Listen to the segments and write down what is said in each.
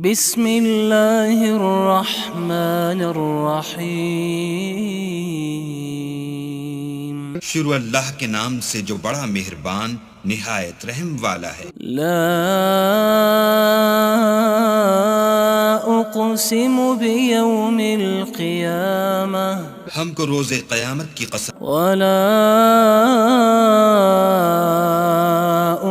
بسم اللہ الرحمن الرحیم، شروع اللہ کے نام سے جو بڑا مہربان نہایت رحم والا ہے۔ لا اقسم بیوم القیامہ، ہم کو روز قیامت کی قسم، ولا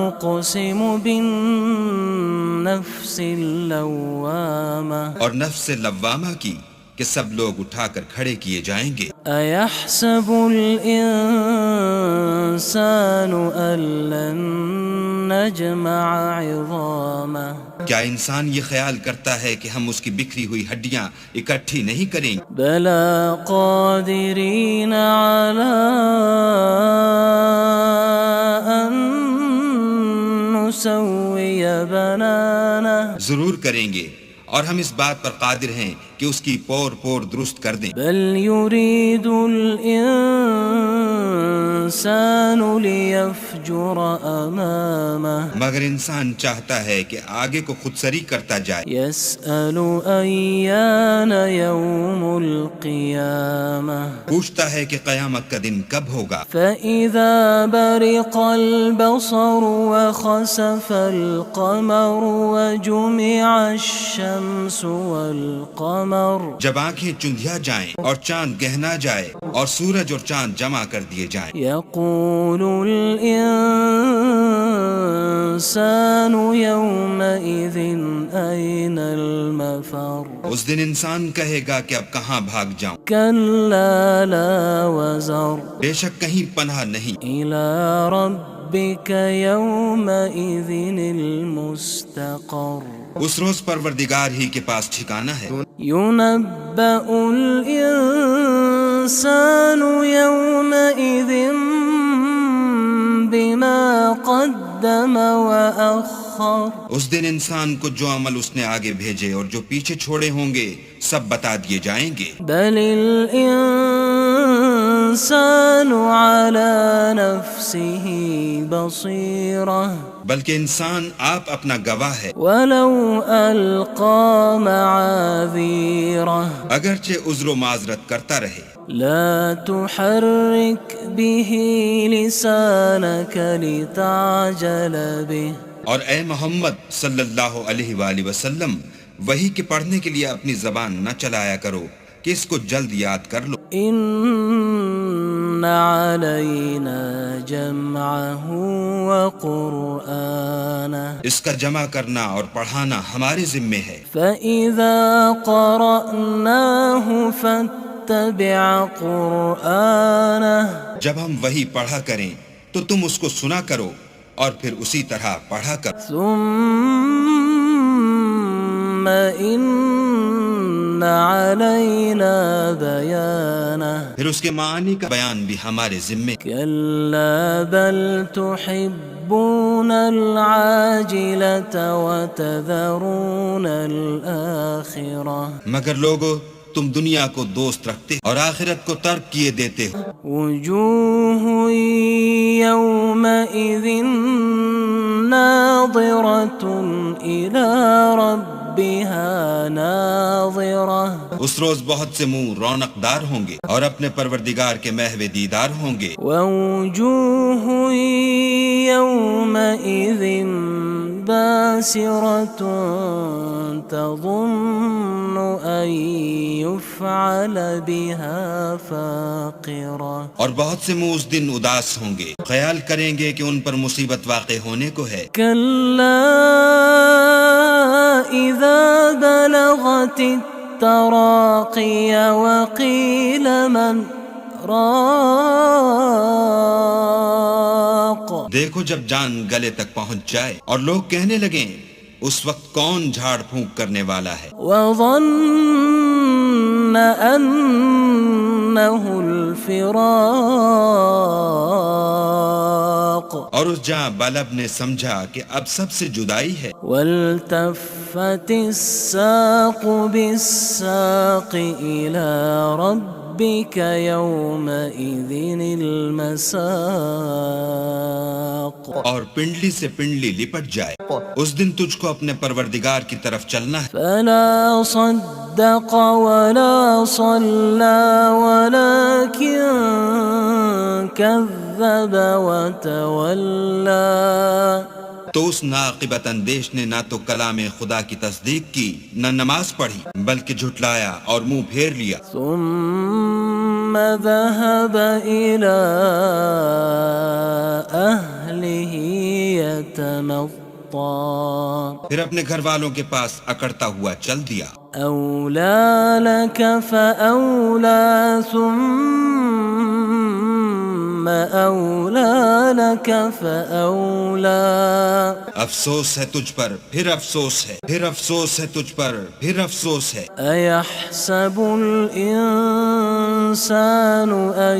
اقسم بالنفس اللوامہ، اور نفس لوامہ کی کہ سب لوگ اٹھا کر کھڑے کیے جائیں گے۔ ایحسب الانسان ان لن نجمع عظامہ، کیا انسان یہ خیال کرتا ہے کہ ہم اس کی بکھری ہوئی ہڈیاں اکٹھی نہیں کریں گے؟ بلا قادرین علی ان نسوی بنانہ، ضرور کریں گے، اور ہم اس بات پر قادر ہیں کہ اس کی پور پور درست کر دیں۔ بل یرید الانسان لیفجر امامہ، مگر انسان چاہتا ہے کہ آگے کو خود سری کرتا جائے۔ یسأل ایان یوم القیامہ، پوچھتا ہے کہ قیامت کا دن کب ہوگا۔ فَإِذَا بَرِقَ الْبَصَرُ وَخَسَفَ الْقَمَرُ وَجُمِعَ الشَّمْسُ وَالْقَمَرُ، جب آنکھیں چندھیا جائیں اور چاند گہنا جائے اور سورج اور چاند جمع کر دیے جائیں، يَقُولُ الْإِنسَانُ يَوْمَئِذٍ أَيْنَ الْمَفَرُّ، اس دن انسان کہے گا کہ اب کہاں بھاگ جاؤں، كَلَّا لَا وَزَرَ بے شک کہیں پناہ نہیں۔ إِلَى رَبِّكَ يَوْمَئِذٍ الْمُسْتَقَرُّ، اس روز پروردگار ہی کے پاس ٹھکانہ ہے۔ يُنَبَّأُ الْإِنسَانُ يَوْمَئِذٍ بِمَا قَدَّمَ وَأَخَّرَ، اس دن انسان کو جو عمل اس نے آگے بھیجے اور جو پیچھے چھوڑے ہوں گے سب بتا دیے جائیں گے۔ بَلِ الْإِنسَانُ عَلَى نَفْسِهِ بَصِيرَةٌ، بلکہ انسان آپ اپنا گواہ ہے، وَلَوْ أَلْقَى مَعَاذِيرَهُ، اگرچہ عذر و معذرت کرتا رہے۔ لا تحرك به لسانك لتعجل به، اور اے محمد صلی اللہ علیہ وآلہ وسلم، وحی کے پڑھنے کے لیے اپنی زبان نہ چلایا کرو کہ اس کو جلد یاد کر لو۔ إن علينا جمعه وقرآنه، اس کا جمع کرنا اور پڑھانا ہمارے ذمے ہے۔ فإذا قرأناه فاتبع قرآنه، جب ہم وحی پڑھا کریں تو تم اس کو سنا کرو اور پھر اسی طرح پڑھا کرو۔ ثم إن علينا بيانه، پھر اس کے معنی کا بیان بھی ہمارے ذمے۔ كلا بل تحبون العاجلة وتذرون الآخرة، مگر لوگو تم دنیا کو دوست رکھتے اور آخرت کو ترک کیے دیتے ہو۔ وجوه يومئذ ناظرة إلى ربها ناظرة، اس روز بہت سے منہ رونق دار ہوں گے اور اپنے پروردگار کے محو دیدار ہوں گے۔ ووجوه يومئذ باسرة تظن أن يفعل بها فاقرة، اور بہت سے منہ اس دن اداس ہوں گے، خیال کریں گے کہ ان پر مصیبت واقع ہونے کو ہے۔ كلا إذا بلغت التراقي وقيل من راق، دیکھو جب جان گلے تک پہنچ جائے اور لوگ کہنے لگیں اس وقت کون جھاڑ پھونک کرنے والا ہے، وظن أنه الفراق، اور اس جاں بلب نے سمجھا کہ اب سب سے جدائی ہے۔ والتفت الساق بالساق إلى رب ربك يومئذ المساق اور پنڈلی سے پنڈلی لپٹ جائے، اس دن تجھ کو اپنے پروردگار کی طرف چلنا ہے۔ فلا صدق ولا صلى ولكن كذب وتولى تو اس ناقبت اندیش نے نہ تو کلام خدا کی تصدیق کی، نہ نماز پڑھی، بلکہ جھٹلایا اور منہ پھیر لیا۔ ثم ذهب إلى أهله يتمطى پھر اپنے گھر والوں کے پاس اکڑتا ہوا چل دیا۔ أولى لك فأولى ثم أولى لك فأولى افسوس ہے تجھ پر، پھر افسوس ہے، پھر افسوس ہے تجھ پر، پھر افسوس ہے۔ أيحسب الإنسان أن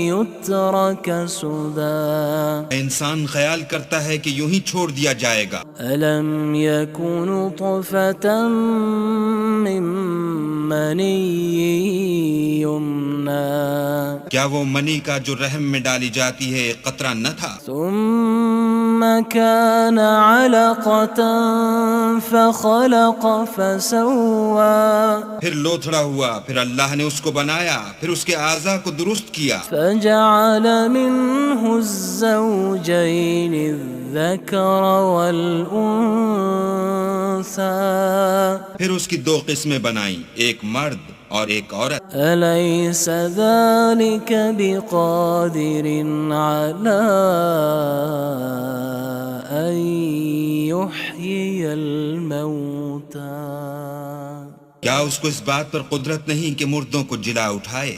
يترك سدى انسان خیال کرتا ہے کہ یوں ہی چھوڑ دیا جائے گا۔ ألم يكن نطفة من مني يمنى کیا وہ منی کا جو رحم میں ڈالی جاتی ہے ایک قطرہ نہ تھا؟ ثم كان علقة فخلق فسوى پھر لوتھڑا ہوا، پھر اللہ نے اس کو بنایا، پھر اس کے اعضاء کو درست کیا، فجعل منه الزوجين الذكر والأنثى پھر اس کی دو قسمیں بنائیں، ایک مرد اور ایک عورت۔ أليس ذلك بقادر على أن يحيي الموتى کیا اس کو اس بات پر قدرت نہیں کہ مردوں کو جلا اٹھائے؟